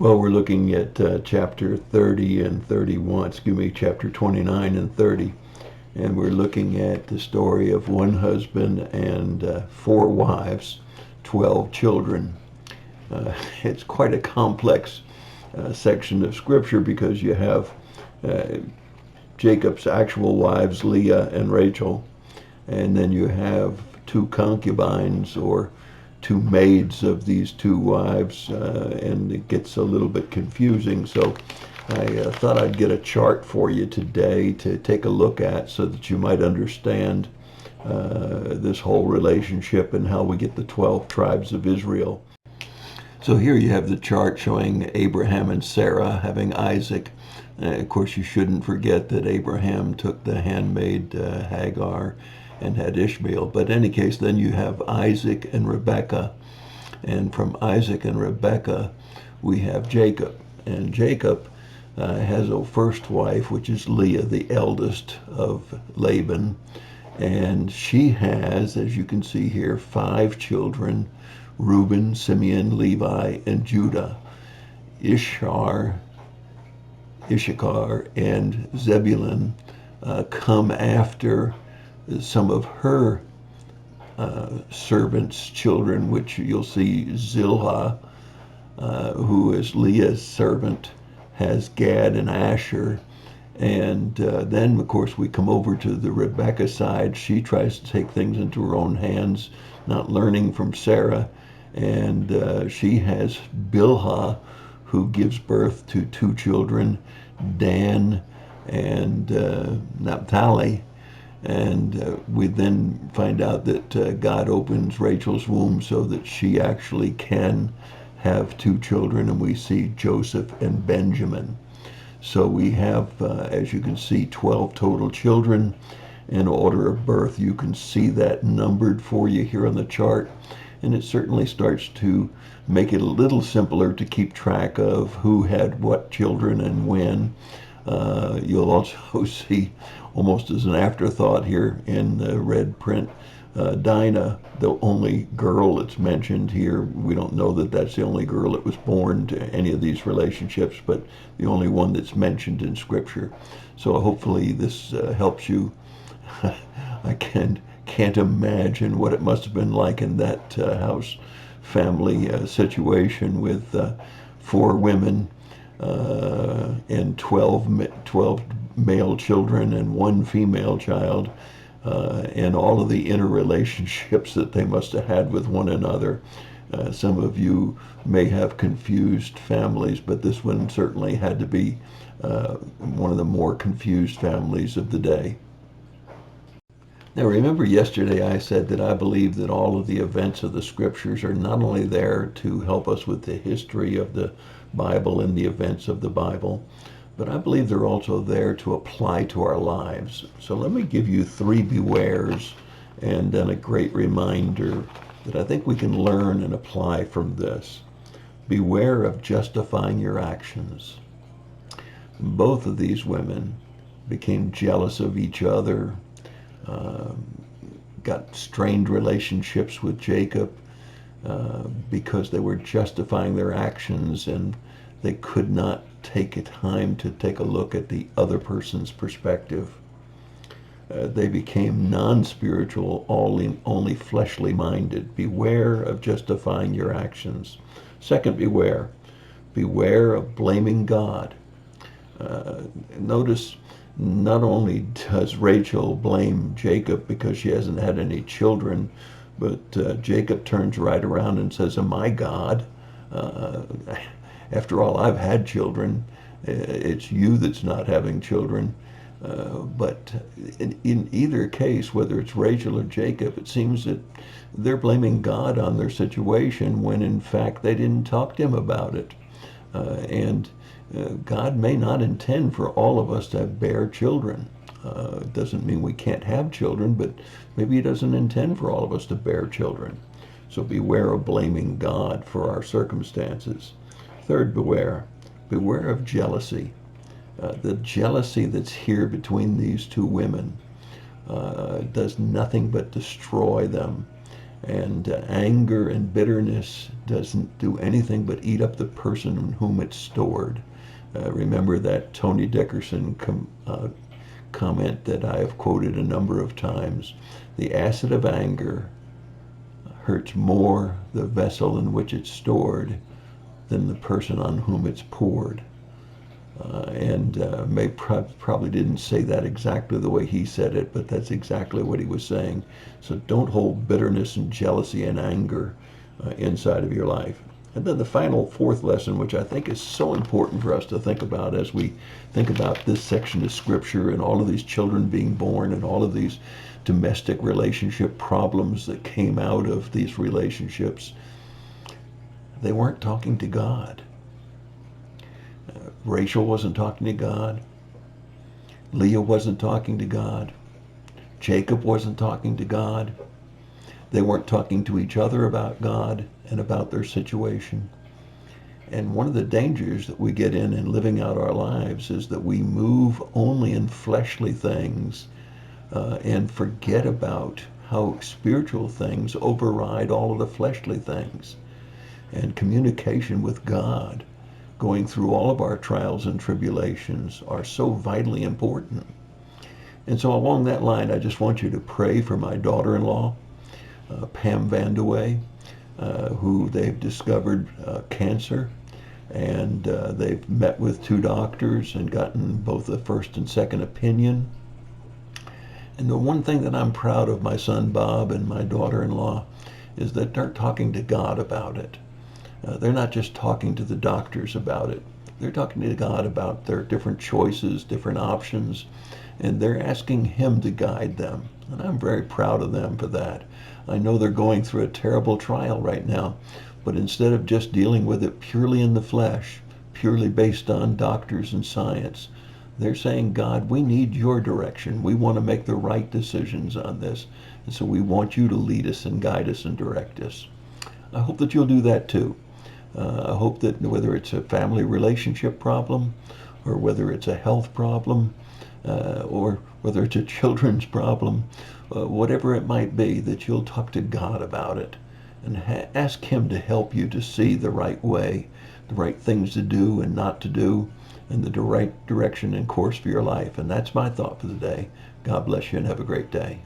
Well, we're looking at chapter 30 and 31, chapter 29 and 30. And we're looking at the story of one husband and four wives, 12 children. It's quite a complex section of scripture because you have uh, Jacob's actual wives, Leah and Rachel, and then you have two concubines or two maids of these two wives, and it gets a little bit confusing. So I thought I'd get a chart for you today to take a look at so that you might understand this whole relationship and how we get the 12 tribes of Israel. So here you have the chart showing Abraham and Sarah having Isaac. Of course, you shouldn't forget that Abraham took the handmaid Hagar and had Ishmael. But in any case, then you have Isaac and Rebekah. And from Isaac and Rebekah, we have Jacob. And Jacob has a first wife, which is Leah, the eldest of Laban. And she has, as you can see here, 5 children: Reuben, Simeon, Levi, and Judah. Issachar, and Zebulun come after some of her servants' children, which you'll see Zillah, who is Leah's servant, has Gad and Asher. And then, of course, we come over to the Rebekah side. She tries to take things into her own hands, not learning from Sarah. And she has Bilhah, who gives birth to 2 children, Dan and Naphtali. And we then find out that God opens Rachel's womb so that she actually can have 2 children, and we see Joseph and Benjamin. So we have, as you can see, 12 total children in order of birth. You can see that numbered for you here on the chart, and it certainly starts to make it a little simpler to keep track of who had what children and when. You'll also see, almost as an afterthought here in the red print, Dinah, the only girl that's mentioned here. We don't know that that's the only girl that was born to any of these relationships, but the only one that's mentioned in Scripture. So hopefully this helps you. I can't imagine what it must have been like in that house family situation with 4 women and 12 male children and 1 female child, and all of the interrelationships that they must have had with one another. Some of you may have confused families, but this one certainly had to be one of the more confused families of the day. Now remember, yesterday I said that I believe that all of the events of the scriptures are not only there to help us with the history of the Bible and the events of the Bible, but I believe they're also there to apply to our lives. So let me give you 3 bewares and then a great reminder that I think we can learn and apply from this. Beware of justifying your actions. Both of these women became jealous of each other, got strained relationships with Jacob because they were justifying their actions, and they could not take time to take a look at the other person's perspective. They became non-spiritual, only fleshly minded. Beware of justifying your actions. Second, beware of blaming God. Notice, not only does Rachel blame Jacob because she hasn't had any children, but Jacob turns right around and says, "Am I God? After all, I've had children. It's you that's not having children." But in either case, whether it's Rachel or Jacob, it seems that they're blaming God on their situation when in fact they didn't talk to him about it. And God may not intend for all of us to bear children. It doesn't mean we can't have children, but maybe he doesn't intend for all of us to bear children. So beware of blaming God for our circumstances. Third, beware of jealousy. The jealousy that's here between these 2 women does nothing but destroy them. And anger and bitterness doesn't do anything but eat up the person in whom it's stored. Remember that Tony Dickerson comment that I have quoted a number of times. The acid of anger hurts more the vessel in which it's stored than the person on whom it's poured. Probably didn't say that exactly the way he said it, but that's exactly what he was saying. So don't hold bitterness and jealousy and anger inside of your life. And then the final fourth lesson, which I think is so important for us to think about as we think about this section of Scripture and all of these children being born and all of these domestic relationship problems that came out of these relationships. They weren't talking to God. Rachel wasn't talking to God. Leah wasn't talking to God. Jacob wasn't talking to God. They weren't talking to each other about God and about their situation. And one of the dangers that we get in living out our lives is that we move only in fleshly things and forget about how spiritual things override all of the fleshly things. And communication with God, going through all of our trials and tribulations, are so vitally important. And so along that line, I just want you to pray for my daughter-in-law, Pam Vandewey, who they've discovered cancer. And they've met with 2 doctors and gotten both a first and second opinion. And the one thing that I'm proud of my son Bob and my daughter-in-law is that they're talking to God about it. They're not just talking to the doctors about it. They're talking to God about their different choices, different options, and they're asking Him to guide them. And I'm very proud of them for that. I know they're going through a terrible trial right now, but instead of just dealing with it purely in the flesh, purely based on doctors and science, they're saying, God, we need your direction. We want to make the right decisions on this. And so we want you to lead us and guide us and direct us. I hope that you'll do that too. I hope that whether it's a family relationship problem, or whether it's a health problem, or whether it's a children's problem, whatever it might be, that you'll talk to God about it and ask Him to help you to see the right way, the right things to do and not to do, and the right direction and course for your life. And that's my thought for the day. God bless you and have a great day.